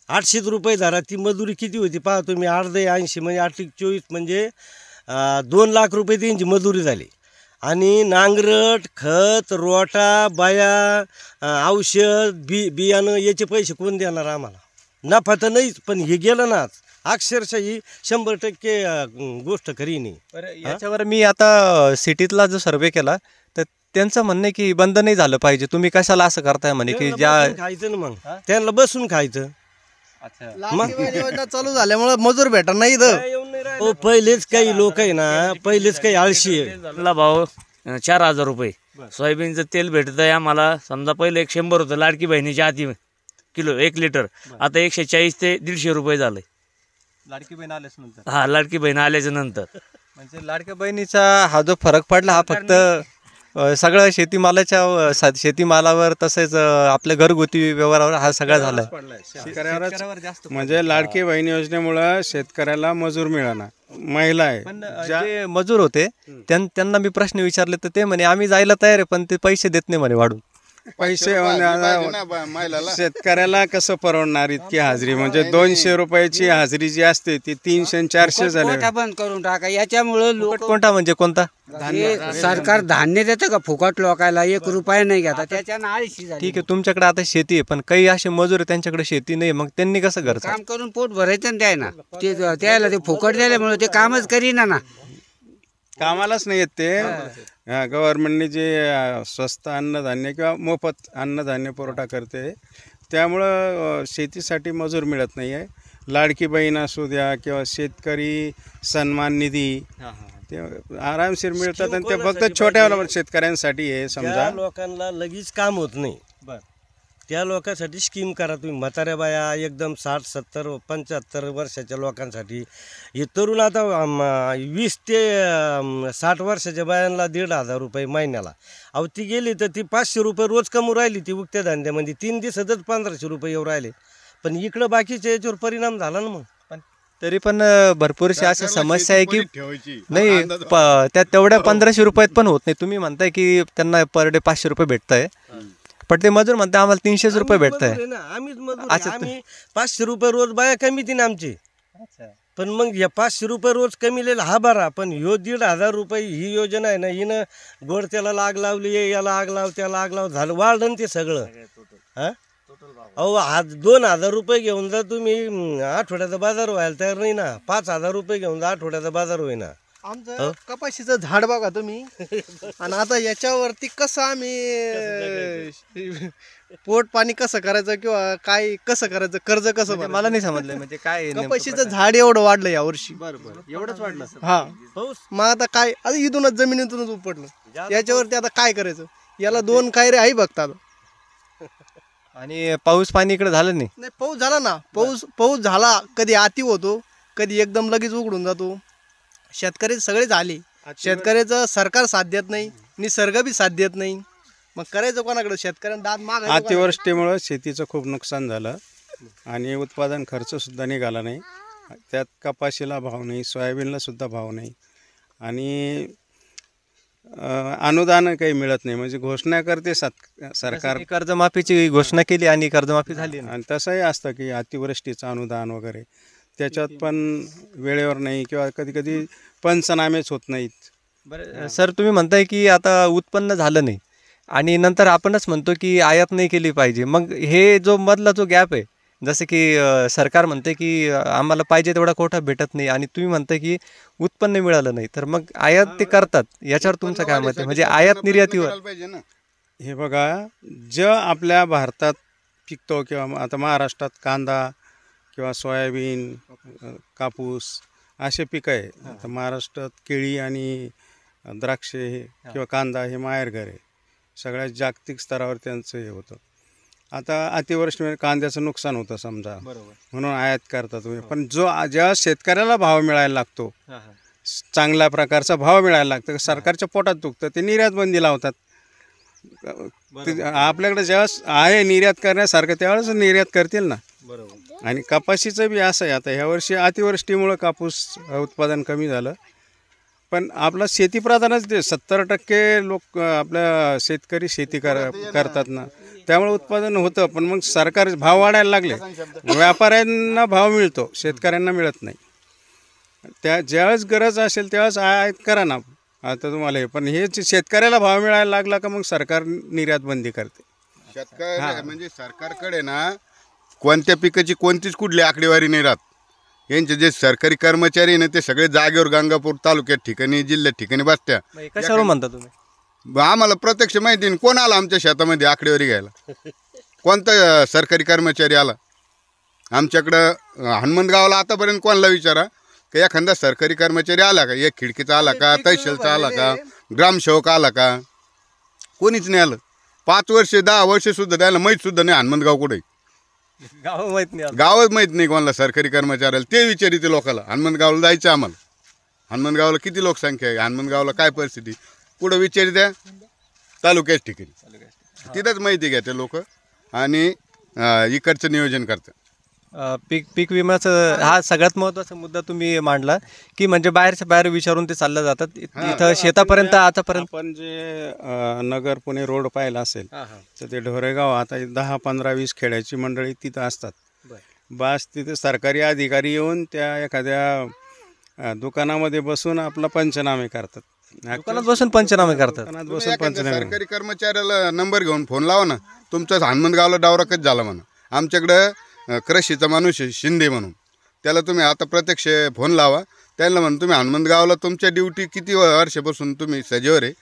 800 रुपये धरा. ती मजुरी किती होती पहा तुम्ही. 8-80 म्हणजे 8-24 म्हणजे 2 लाख रुपये त्यांची मजुरी झाली. आणि नांगरट, खत, रोटा, बाया, औषध, बियाणं याचे पैसे कोण देणार आम्हाला? नफा तर नाहीच, पण हे गेलं ना अक्षरशः ही 100% गोष्ट खरी नाही. याच्यावर मी आता सिटीतला जो सर्वे केला तर त्यांचं म्हणणं आहे की बंद नाही झालं पाहिजे, तुम्ही कशाला असं करताय म्हणे की ज्या खायचं ना मग त्यांना बसून खायचं. योजना चालू झाल्यामुळे मजूर भेटणार नाही इथं. पहिलेच काही लोक आहे ना, पहिलेच काही आळशी आहे. भाव 4,000 रुपये. सोयाबीनचं तेल भेटत आहे आम्हाला. समजा पहिले 100 होतं लाडकी बहिणीच्या हाती किलो 1 लिटर, आता 140 ते 150 रुपये झालंय. लाडकी बहीण आल्याच नंतर? हा, लाडकी बहीण आल्याच्या नंतर. म्हणजे लाडक्या बहिणीचा हा जो फरक पडला हा फक्त सगळं शेतीमालावर तसेच आपल्या घरगुती व्यवहारावर हा सगळा झाला शेतकऱ्यावरच म्हणजे लाडकी बहीण योजनेमुळं शेतकऱ्याला मजूर मिळाला, महिला आहे. पण जे मजूर होते त्यांना मी प्रश्न विचारले तर ते म्हणे आम्ही जायला तयार आहे पण ते पैसे देत नाही म्हणे वाढून. पैसे शेतकऱ्याला कसं परवडणार इतकी हाजरी, म्हणजे 200 रुपयाची हाजरी जी असते ती 300 आणि 400 झाले. कोटा बंद करून टाका, याच्यामुळं लोक कोणता म्हणजे कोणता? सरकार धान्य देतं का फुकट लोकायला, 1 रुपया नाही घेता, त्याच्यानं आळशी झाली. ठीक आहे, तुमच्याकडे आता शेती आहे पण काही असे मजूर आहे त्यांच्याकडे शेती नाही, मग त्यांनी कसं घरचं काम करून पोट भरायचं द्याय ना, ते त्याला ते फुकट दिल्यामुळे ते कामच करीना ना, कामालाच नाही येत ते. गव्हर्नमेंटने जे स्वस्त अन्नधान्य किंवा मोफत अन्नधान्य पुरवठा करते त्यामुळं शेतीसाठी मजूर मिळत नाही आहे. लाडकी बहीण असू द्या किंवा शेतकरी सन्मान निधी ते आरामशीर मिळतात आणि ते फक्त छोट्या शेतकऱ्यांसाठी आहे. समजा लोकांना लगेच काम होत नाही, त्या लोकांसाठी स्कीम करा तुम्ही. म्हाताऱ्या बाया एकदम 60, 70, 75 वर्षाच्या लोकांसाठी. हे तरुण आता 20 ते 60 वर्षाच्या बायांना 1,500 रुपये महिन्याला. अहो ती गेली तर ती 500 रुपये रोज कमवून राहिली, ती उगत्या धंद्यामध्ये 3 दिवसातच 1500 रुपये येऊ राहिले. पण इकडं बाकीच्या याच्यावर परिणाम झाला ना. मग तरी पण भरपूरशा अशा समस्या आहे की नाही त्या तेवढ्या 1500 रुपयात पण होत नाही. तुम्ही म्हणताय की त्यांना पर डे 500 रुपये भेटत आहे, पण ते मजूर म्हणते आम्हाला 300 रुपये भेटत आहे. आम्ही 500 रुपये रोज बाया कमी ती ना आमची. पण मग या 500 रुपये रोज कमीलेला हा बरा, पण ह्यो 1,500 रुपये ही योजना आहे ना, हिनं गोड त्याला आग लावली, याला आग लाव, त्याला आग लाव, झालं वाढलं ते सगळं. हा अहो आज 2,000 रुपये घेऊन जा तुम्ही, आठवड्याचा बाजार व्हायला तयार नाही ना. 5,000 रुपये घेऊन जा, आठवड्याचा बाजार होईना. आमचं कपाशीचं झाड बघा तुम्ही, आणि आता याच्यावरती कसं आम्ही पोट पाणी कसं करायचं किंवा काय कसं करायचं, कर्ज कसं भरायचं? मला नाही समजलं म्हणजे काय कपाशीचं झाड एवढं वाढलं यावर्षी. एवढंच वाढलं. हा मग आता काय, आता इथूनच जमिनीतूनच उपटलं, याच्यावरती आता काय करायचं? याला 2 कायरे आई बघतात. आणि पाऊस पाणी इकडे झालं नाही. पाऊस झाला ना, पाऊस झाला, कधी अति होतो, कधी एकदम लगेच उघडून जातो. शेतकरी सगळे झाले, शेतकऱ्याचं सरकार साथ देत नाही, निसर्ग बी साथ देत नाही, मग करायचं कोणाकडे? शेतकऱ्यांना दाद मागायचं. अतिवृष्टीमुळं शेतीचं खूप नुकसान झालं आणि उत्पादन खर्च सुद्धा निघाला नाही. त्यात कपाशीला भाव नाही, सोयाबीनला सुद्धा भाव नाही आणि अनुदान काही मिळत नाही. म्हणजे घोषणा करते सरकार, कर्जमाफीची घोषणा केली आणि कर्जमाफी झाली. आणि तसंही असतं की अतिवृष्टीचं अनुदान वगैरे, त्याच्यात पण वेळेवर नाही किंवा कधी कधी पंचनामेच होत नाहीत. बरं सर, तुम्ही म्हणताय की आता उत्पन्न झालं नाही आणि नंतर आपणच म्हणतो की आयात नाही केली पाहिजे. मग हे जो मधला जो गॅप आहे, जसं की सरकार म्हणते की आम्हाला पाहिजे तेवढा कोटा भेटत नाही आणि तुम्ही म्हणताय की उत्पन्न मिळालं नाही, तर मग आयात ते करतात, याच्यावर तुमचं काय मत आहे? म्हणजे आयात निर्यातीवर हे बघा, जे आपल्या भारतात पिकतो किंवा आता महाराष्ट्रात कांदा किंवा सोयाबीन, कापूस असे पिकं आहे. आता महाराष्ट्रात केळी आणि द्राक्षे किंवा कांदा हे माहेरघर आहे. सगळ्यात जागतिक स्तरावर त्यांचं हे होतं. आता अतिवृष्टीमुळे कांद्याचं नुकसान होतं समजा, म्हणून आयात करता तुम्ही. पण जेव्हा शेतकऱ्याला भाव मिळायला लागतो, चांगल्या प्रकारचा भाव मिळायला लागतं, सरकारच्या पोटात दुखतं, ते निर्यात बंदी लावतात. आपल्याकडे जेव्हा आहे निर्यात करण्यासारखं त्यावेळेस निर्यात करतील ना. आणि कपाशीचं बी असं आहे. आता ह्यावर्षी अतिवृष्टीमुळं कापूस उत्पादन कमी झालं, पण आपला शेतीप्रधानच देश, 70% लोक आपल्या शेतकरी शेती करतात ना, त्यामुळे उत्पादन होतं. पण मग सरकार भाव वाढायला लागले, व्यापाऱ्यांना भाव मिळतो, शेतकऱ्यांना मिळत नाही. त्या ज्यावेळेस गरज असेल त्यावेळेस आयात करा ना. आता तुम्हाला हे, पण हे शेतकऱ्याला भाव मिळायला लागला का मग सरकार निर्यात बंदी करते. शेतकरी म्हणजे सरकारकडे ना कोणत्या पिकाची कोणतीच कुठली आकडेवारी नाही राहत. यांचे जे सरकारी कर्मचारी ना ते सगळे जागेवर गंगापूर तालुक्यात ठिकाणी, जिल्ह्यात ठिकाणी बसत्या. कशावर म्हणता तुम्ही? आम्हाला प्रत्यक्ष माहिती नाही. कोण आला आमच्या शेतामध्ये आकडेवारी घ्यायला? कोणता सरकारी कर्मचारी आला आमच्याकडं? हनुमंतगावला आतापर्यंत कोणाला विचारा की एखादा सरकारी कर्मचारी आला का? एक खिडकीचा आला का? तहसीलचा आला का? ग्रामसेवक आला का? कोणीच नाही आलं. 5 वर्ष 10 वर्ष सुद्धा द्यायला माहीत सुद्धा नाही हनुमंतगाव कुठे. गाव माहीत नाही, गावच माहीत नाही कोणाला सरकारी कर्मचाऱ्याला. ते विचारिते लोकांना. हनुमंतगावला जायचं आम्हाला. हनुमंतगावला किती लोकसंख्या आहे, हनुमंतगावला काय परिस्थिती, पुढं विचारित्या तालुक्याच ठिकाणी तिथंच माहिती घेते लोक आणि इकडचं नियोजन करतात. पीक विम्याचं हा सगळ्यात महत्त्वाचा मुद्दा तुम्ही मांडला की म्हणजे बाहेरच्या बाहेर विचारून ते चाललं जातात इथं शेतापर्यंत आतापर्यंत. आपण जे नगर पुणे रोड पाहिला असेल तर ते ढोरेगाव आता 10, 15, 20 खेड्याची मंडळी तिथं असतात. बस तिथे सरकारी अधिकारी येऊन त्या एखाद्या दुकानामध्ये बसून आपला पंचनामे करतात. दुकानात बसून पंचनामे करतात. दुकानात तुम्ही बसून एखाद्या पंचनामे सरकारी कर्मचाऱ्याला नंबर घेऊन फोन लावा ना, तुमचा हनुमंतगावला डावरा कच झाला म्हणा. आमच्याकडं कृषीचा माणूस आहे शिंदे म्हणून, त्याला तुम्ही आता प्रत्यक्ष फोन लावा, त्यांना म्हणून तुम्ही हनुमंतगावला तुमच्या ड्युटी किती वर्षापासून तुम्ही सजेवर आहे,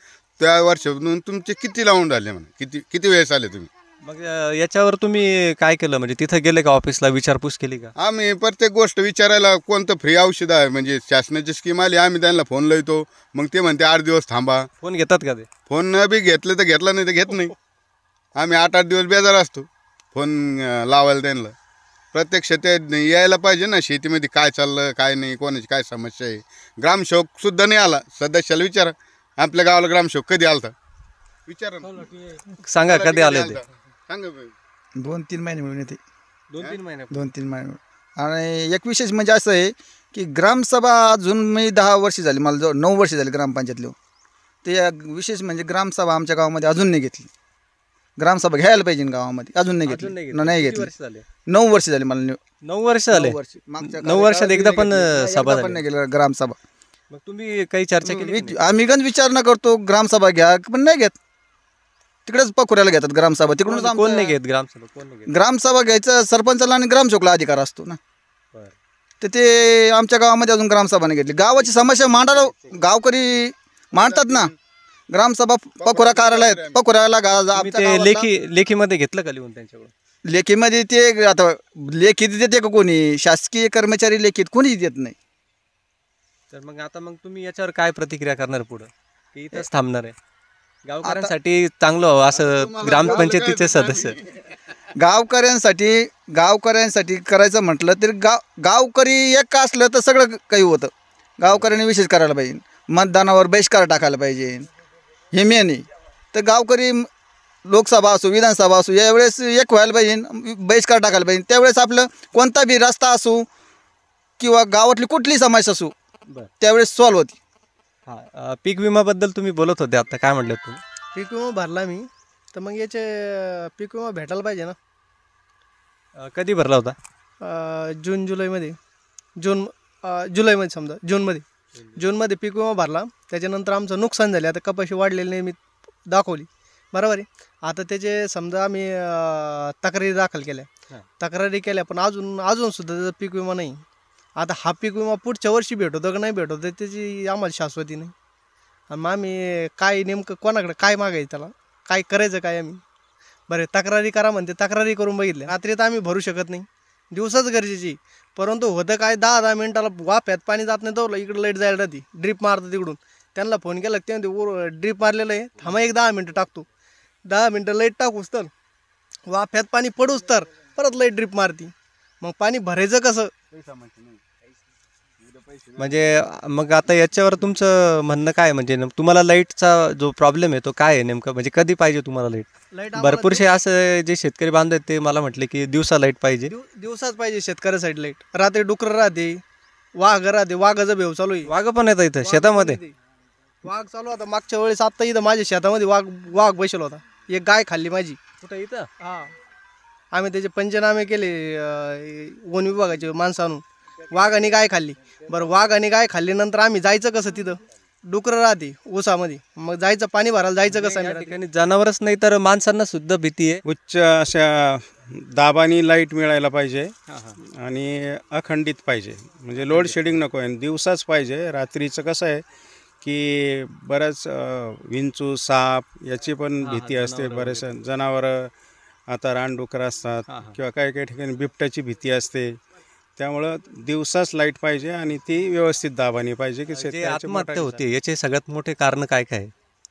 त्या वर्षापासून तुमचे किती लावून राहिले म्हणा, किती वेळेस आले तुम्ही. मग याच्यावर तुम्ही काय केलं म्हणजे तिथं गेले का ऑफिसला विचारपूस केली का? आम्ही प्रत्येक गोष्ट विचारायला कोणतं फ्री औषध आहे म्हणजे शासनाची स्कीम आली आम्ही त्यांना फोन लावतो, मग ते म्हणते 8 दिवस थांबा. फोन घेतात का ते? फोन बी घेतलं तर घेतला नाही तर घेत नाही. आम्ही 8-8 दिवस बेजार असतो फोन लावायला त्यांना. प्रत्यक्ष ते यायला पाहिजे ना शेतीमध्ये काय चाललं काय नाही, कोणाची काय समस्या आहे. ग्रामसेवकसुद्धा नाही आला. सदस्याला विचारा आपल्या गावाला ग्रामसेवक कधी आलता विचारा ना. सांगा कधी आले ते? सांगा. 2-3 महिने मिळून येते. 2-3 महिने. 2-3 महिने. आणि एक विशेष म्हणजे असं आहे की ग्रामसभा अजून मी 10 वर्ष झाली, मला जवळ 9 वर्ष झाली ग्रामपंचायतले. ते विशेष म्हणजे ग्रामसभा आमच्या गावामध्ये अजून नाही घेतली. ग्रामसभा घ्यायला पाहिजे गावामध्ये, अजून नाही घेतली. नाही घेतली. 9 वर्ष झाली मला. 9 वर्ष झाले. 9 वर्षात एकदा पण सभा पण नाही गेली ग्रामसभा. मग तुम्ही काही चर्चा केली? आम्ही गंज विचारणा करतो ग्रामसभा घ्या, पण नाही घेत. तिकडेच पखुऱ्याला घेतात ग्रामसभा. तिकडून कोण नाही घेत ग्रामसभा? कोण नाही घेत? ग्रामसभा घ्यायचं सरपंचाला आणि ग्रामसेवकला अधिकार असतो ना. तर ते आमच्या गावामध्ये अजून ग्रामसभा नाही घेतली. गावाची समस्या मांडायला गावकरी मांडतात ना. ग्रामसभा पखुरा कार्यालयात पखुऱ्याला लेखीमध्ये घेतलं का लिहून त्यांच्याकडून? लेखीमध्ये ते आता लेखीत देते का कोणी? शासकीय कर्मचारी लेखीत कोणीच देत नाही. तर मग तुम्ही याच्यावर काय प्रतिक्रिया करणार पुढं की इथंच थांबणार आहे? गावकऱ्यांसाठी चांगलं व्हावं असं ग्रामपंचायतीचे सदस्य. गावकऱ्यांसाठी करायचं म्हटलं तर गावकरी एक असलं तर सगळं काही होतं. गावकऱ्यांनी विशेष करायला पाहिजे. मतदानावर बहिष्कार टाकायला पाहिजे, हे मेन आहे. तर गावकरी लोकसभा असो विधानसभा असो यावेळेस एक व्हायला पाहिजे, बहिष्कार टाकायला पाहिजे. त्यावेळेस आपलं कोणता बी रस्ता असो किंवा गावातली कुठली समस्या असो त्यावेळेस सॉल्व्ह होती. हां, पीक विम्याबद्दल तुम्ही बोलत होते आता, काय म्हटलं तुम्ही? पीक विमा भरला मी, तर मग याचे पीक विमा भेटायला पाहिजे ना. कधी भरला होता? जुलैमध्ये समजा जूनमध्ये पीक विमा भरला. त्याच्यानंतर आमचं नुकसान झाले. आता कपाशी वाढलेली नाही मी दाखवली, बरोबर आहे. आता त्याचे समजा आम्ही तक्रारी केल्या पण अजून सुद्धा त्याचा पीक विमा नाही. आता हा पीक विमा पुढच्या वर्षी भेटवतो का नाही भेटवतो त्याची आम्हाला शाश्वती नाही. आणि मग आम्ही काय नेमकं कोणाकडे काय मागायचं, त्याला काय करायचं काय आम्ही? बरं तक्रारी करा म्हणते, तक्रारी करून बघितल्या. रात्रीत आम्ही भरू शकत नाही, दिवसाच गरजेची. परंतु होतं काय 10-10 मिनिटाला वाफ्यात पाणी जात नाही तर इकडं लाईट जायला राहते, ड्रीप मारतं तिकडून. त्यांना फोन केला ते म्हणते ड्रीप मारलेलं आहे, थांबा 10 मिनटं टाकतो. 10 मिनटं लाईट टाकूच तर वाफ्यात पाणी पडूच तर परत लाईट ड्रीप मारती. मग पाणी भरायचं कसं? म्हणजे मग आता याच्यावर तुमचं म्हणणं काय? म्हणजे तुम्हाला लाईटचा जो प्रॉब्लेम आहे तो काय आहे नेमका? म्हणजे कधी पाहिजे तुम्हाला लाईट? भरपूरसे असं जे शेतकरी बांधव आहेत ते मला म्हटले की दिवसा लाईट पाहिजे. दिवसाच पाहिजे शेतकऱ्यासाठी लाईट. रात्री डुकर राहते, वाघ राहते, वाघाचा भेव चालू आहे. वाघ पण येतं इथं शेतामध्ये. वाघ चालू होता मागच्या वेळेस. आत्ता इथं माझ्या शेतामध्ये वाघ बसला होता. एक गाय खाल्ली माझी. कुठं इथं? हां, आम्ही त्याचे पंचनामे केले वन विभागाचे माणसं आणून. वाघ आणि गाय खाल्ली. बरं वाघ आणि गाय खाल्ल्यानंतर आम्ही जायचं कसं? तिथं डुकरं राहते ऊसामध्ये, मग जायचं पाणी भरायला जायचं कसं? या ठिकाणी जनावरच नाही तर माणसांना सुद्धा भीती आहे. उच्च अशा दाबानी लाईट मिळायला पाहिजे आणि अखंडित पाहिजे. म्हणजे लोड शेडिंग नको आहे, दिवसाच पाहिजे. रात्रीचं कसं आहे की बऱ्याच विंचू साप याची पण भीती असते. बरेचसे जनावरं आता रानडुकरं असतात किंवा काही ठिकाणी बिबट्याची भीती असते. त्यामुळं दिवसाच लाईट पाहिजे आणि ती व्यवस्थित दाबानी पाहिजे की जे आत्महत्या होते याचे सगळ्यात मोठे कारण काय काय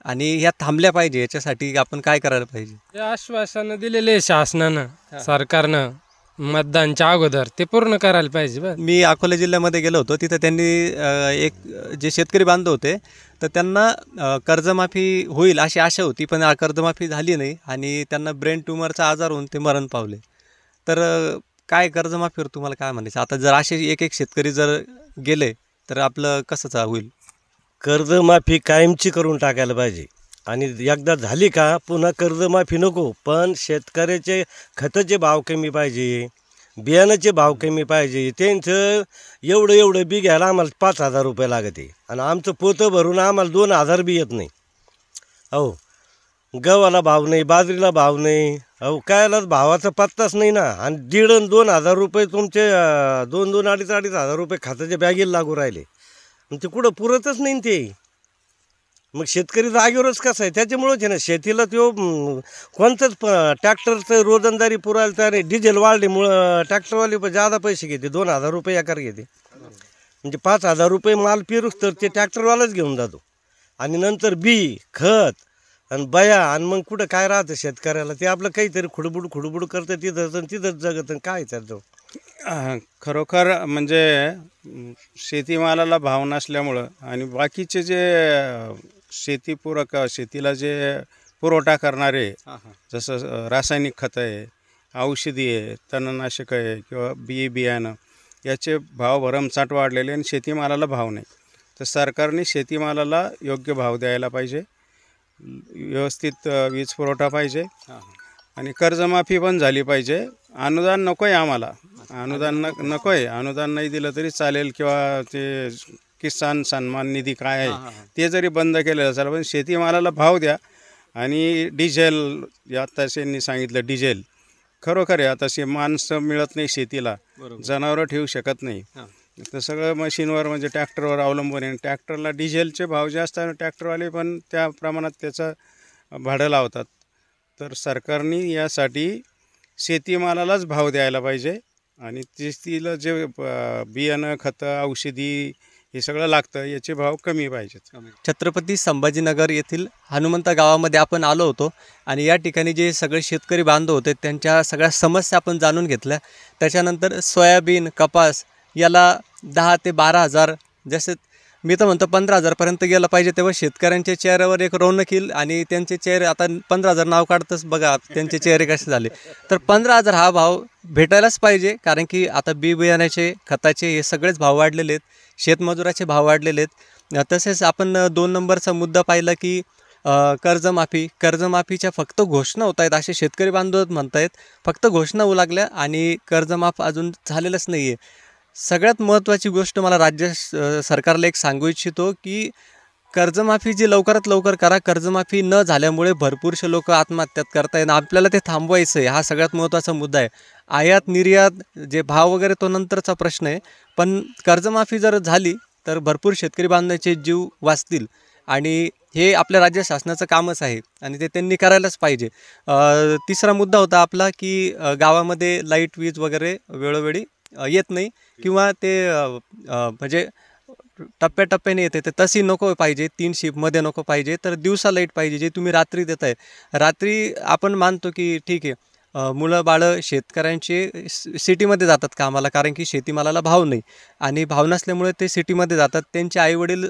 आणि ह्या थांबल्या पाहिजे याच्यासाठी आपण काय करायला पाहिजे? जे आश्वासनं दिलेले शासनानं सरकारनं मतदानच्या अगोदर ते पूर्ण करायला पाहिजे बस. मी अकोला जिल्ह्यामध्ये गेलो होतो, तिथं त्यांनी एक जे शेतकरी बांधव होते तर त्यांना कर्जमाफी होईल अशी आशा होती, पण कर्जमाफी झाली नाही आणि त्यांना ब्रेन ट्यूमरचा आजार होऊन ते मरण पावले. तर काय कर्जमाफीवर तुम्हाला काय म्हणायचं? आता जर असे एक एक शेतकरी जर गेले तर आपलं कसं होईल? कर्जमाफी कायमची करून टाकायला पाहिजे आणि एकदा झाली का पुन्हा कर्जमाफी नको, पण शेतकऱ्याचे खताचे भाव कमी पाहिजे, बियाण्याचे भाव कमी पाहिजे. त्यांचं एवढं बी घ्यायला आम्हाला 5,000 रुपये लागते आणि आमचं पोतं भरून आम्हाला 2,000 बी येत नाही. अहो गव्हाला भाव नाही, बाजरीला भाव नाही, अहो कायलाच भावाचा पत्ताच नाही ना. आणि 1,500-2,000 रुपये तुमचे 2,000-2,500-2,500 रुपये खताच्या बॅगेला लागू राहिले, ते कुठं पुरतच नाही ते. मग शेतकरी जागेवरच कसं आहे? त्याच्यामुळंच आहे ना शेतीला तो कोणतंच ट्रॅक्टरचं रोजंदारी पुरायला तयार आहे. डिझेल वाढल्यामुळं ट्रॅक्टरवाले जादा पैसे घेते, 2,000 रुपये एकर घेते. म्हणजे 5,000 रुपये माल पेरूस तर ते ट्रॅक्टरवालाच घेऊन जातो आणि नंतर बी खत आणि बया आणि मग कुठं काय राहतं शेतकऱ्याला? ते आपलं काहीतरी खुडबुड करतं तिथंच जगतं. काय त्याचं खरोखर म्हणजे शेतीमालाला भाव नसल्यामुळं आणि बाकीचे जे शेतीपूरक शेतीला जे पुरवठा करणारे जसं रासायनिक खतं आहे, औषधी आहे, तणनाशक आहे किंवा बियाणं याचे भाव भरमसाठ वाढलेले आणि शेतीमालाला भाव नाही. तर सरकारने शेतीमालाला योग्य भाव द्यायला पाहिजे, व्यवस्थित वीज पुरवठा पाहिजे आणि कर्जमाफी पण झाली पाहिजे. अनुदान नको आहे आम्हाला, अनुदान नको आहे. अनुदान नाही दिलं तरी चालेल किंवा ते किसान सन्मान निधी काय आहे ते जरी बंद केलेलं असेल, पण शेतीमालाला भाव द्या. आणि डिझेल आता त्यांनी सांगितलं डिझेल खरोखर आहे. आता माणसं मिळत नाही शेतीला, जनावरं ठेवू शकत नाही, तर सगळं मशीनवर म्हणजे ट्रॅक्टरवर अवलंबून आहे. ट्रॅक्टरला डिझेलचे भाव जास्त आहे, ट्रॅक्टरवाले पण त्या प्रमाणात त्याचं भाडं लावतात. तर सरकारने यासाठी शेतीमालालाच भाव द्यायला पाहिजे आणि तिला जे बियाणं खतं औषधी हे सगळं लागतं याचे भाव कमी पाहिजेत. छत्रपती संभाजीनगर येथील हनुमंता गावामध्ये आपण आलो होतो आणि या ठिकाणी जे सगळे शेतकरी बांधव होते त्यांच्या सगळ्या समस्या आपण जाणून घेतल्या. त्याच्यानंतर सोयाबीन कपास याला 10 ते 12,000 जसे मी तर म्हणतो 15,000पर्यंत गेलं पाहिजे, तेव्हा शेतकऱ्यांच्या चेहऱ्यावर एक रौनक येईल. आणि त्यांचे चेहरे आता 15,000 नाव काढतच बघा त्यांचे चेहरे कसे झाले. तर 15,000 हा भाव भेटायलाच पाहिजे, कारण की आता बी बियाण्याचे खताचे हे सगळेच भाव वाढलेले आहेत, शेतमजुराचे भाव वाढलेले आहेत. तसेच आपण 2 नंबरचा मुद्दा पाहिला की कर्जमाफीच्या फक्त घोषणा होत आहेत असे शेतकरी बांधव म्हणत आहेत. फक्त घोषणा होऊ लागल्या आणि कर्जमाफ अजून झालेलंच नाही आहे. सगळ्यात महत्त्वाची गोष्ट मला राज्य सरकारला एक सांगू इच्छितो की कर्जमाफी जी लवकरात लवकर करा. कर्जमाफी न झाल्यामुळे भरपूरसे लोक आत्महत्या करत आहेत, आपल्याला ते थांबवायचं आहे. हा सगळ्यात महत्त्वाचा मुद्दा आहे. आयात निर्यात जे भाव वगैरे तो नंतरचा प्रश्न आहे, पण कर्जमाफी जर झाली तर भरपूर शेतकरी बांधवांचे जीव वाचतील आणि हे आपल्या राज्य शासनाचं कामच आहे आणि ते त्यांनी करायलाच पाहिजे. तिसरा मुद्दा होता आपला की गावामध्ये लाईट वीज वगैरे वेळोवेळी येत नाही किंवा ते म्हणजे टप्प्याटप्प्याने येते, तर तशी नको पाहिजे. 3 शिफ्टमध्ये नको पाहिजे, तर दिवसा लाईट पाहिजे. जे तुम्ही रात्री देत आहे, रात्री आपण मानतो की ठीक आहे मुलं बाळं शेतकऱ्यांचे सिटीमध्ये जातात कामाला, कारण की शेतीमालाला भाव नाही आणि भाव नसल्यामुळे ते सिटीमध्ये जातात. त्यांचे आईवडील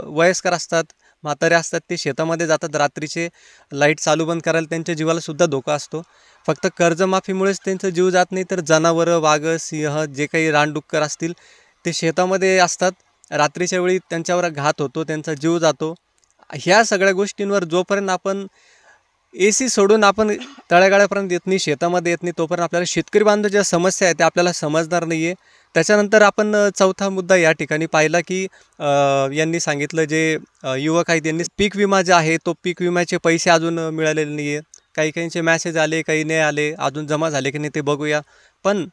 वयस्कर असतात, म्हातारे असतात, ते शेतामध्ये जातात. रात्रीचे लाईट चालू बंद करायला त्यांच्या जीवाला सुद्धा धोका असतो. फक्त कर्जमाफीमुळेच त्यांचा जीव जात नाही, तर जनावरं वाघ सिंह जे काही रानडुक्कर असतील ते शेतामध्ये असतात. रात्रीच्या वेळी त्यांच्यावर घात होतो, त्यांचा जीव जातो. ह्या सगळ्या गोष्टींवर जोपर्यंत आपण AC सोडून आपण तळागाळापर्यंत येत नाही, शेतामध्ये येत नाही, तोपर्यंत आपल्याला शेतकरी बांधव ज्या समस्या आहेत त्या आपल्याला समजणार नाही आहे. त्याच्यानंतर आपण चौथा मुद्दा या ठिकाणी पाहिला की यांनी सांगितलं जे युवक आहेत यांनी पीक विमा जे आहे तो पीक विम्याचे पैसे अजून मिळालेले नाही आहे. काहींचे मॅसेज आले, काही नाही आले, अजून जमा झाले की नाही ते बघूया. पण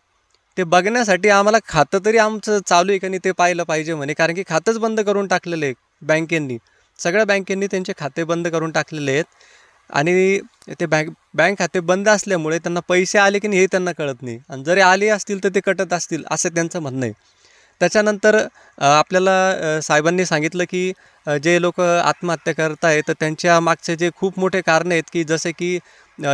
ते बघण्यासाठी आम्हाला खातं तरी आमचं चालू आहे की नाही ते पाहिलं पाहिजे म्हणे, कारण की खातंच बंद करून टाकलेलं आहे बँकेंनी. सगळ्या बँकेंनी त्यांचे खाते बंद करून टाकलेले आहेत आणि ते बँक खाते बंद असल्यामुळे त्यांना पैसे आले की नाही हे त्यांना कळत नाही आणि जरी आले असतील तर ते कटत असतील असं त्यांचं म्हणणं आहे. त्याच्यानंतर आपल्याला साहेबांनी सांगितलं की जे लोक आत्महत्या करत आहेत तर त्यांच्या मागचे जे खूप मोठे कारणं आहेत की जसे की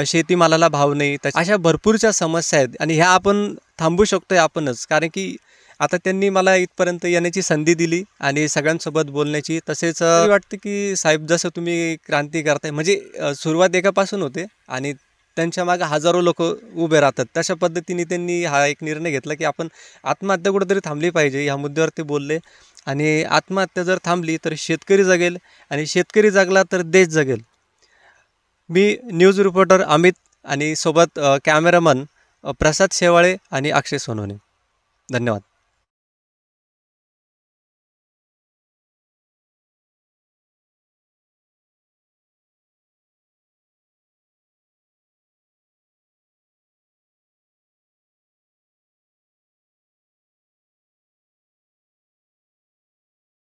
शेतीमालाला भाव नाही, अशा भरपूरच्या समस्या आहेत आणि ह्या आपण थांबू शकतोय आपणच. कारण की आता त्यांनी मला इथपर्यंत येण्याची संधी दिली आणि सगळ्यांसोबत बोलण्याची. तसेच वाटतं की साहेब जसं तुम्ही क्रांती करताय म्हणजे सुरुवात एकापासून होते आणि त्यांच्या मागे हजारो लोक उभे राहतात. तशा पद्धतीने त्यांनी हा एक निर्णय घेतला की आपण आत्महत्या कुठंतरी थांबली पाहिजे. ह्या मुद्द्यावर ते बोलले आणि आत्महत्या जर थांबली तर शेतकरी जगेल आणि शेतकरी जगला तर देश जगेल. मी न्यूज रिपोर्टर अमित आणि सोबत कॅमेरामन प्रसाद शेवाळे आणि अक्षय सोनवणे. धन्यवाद.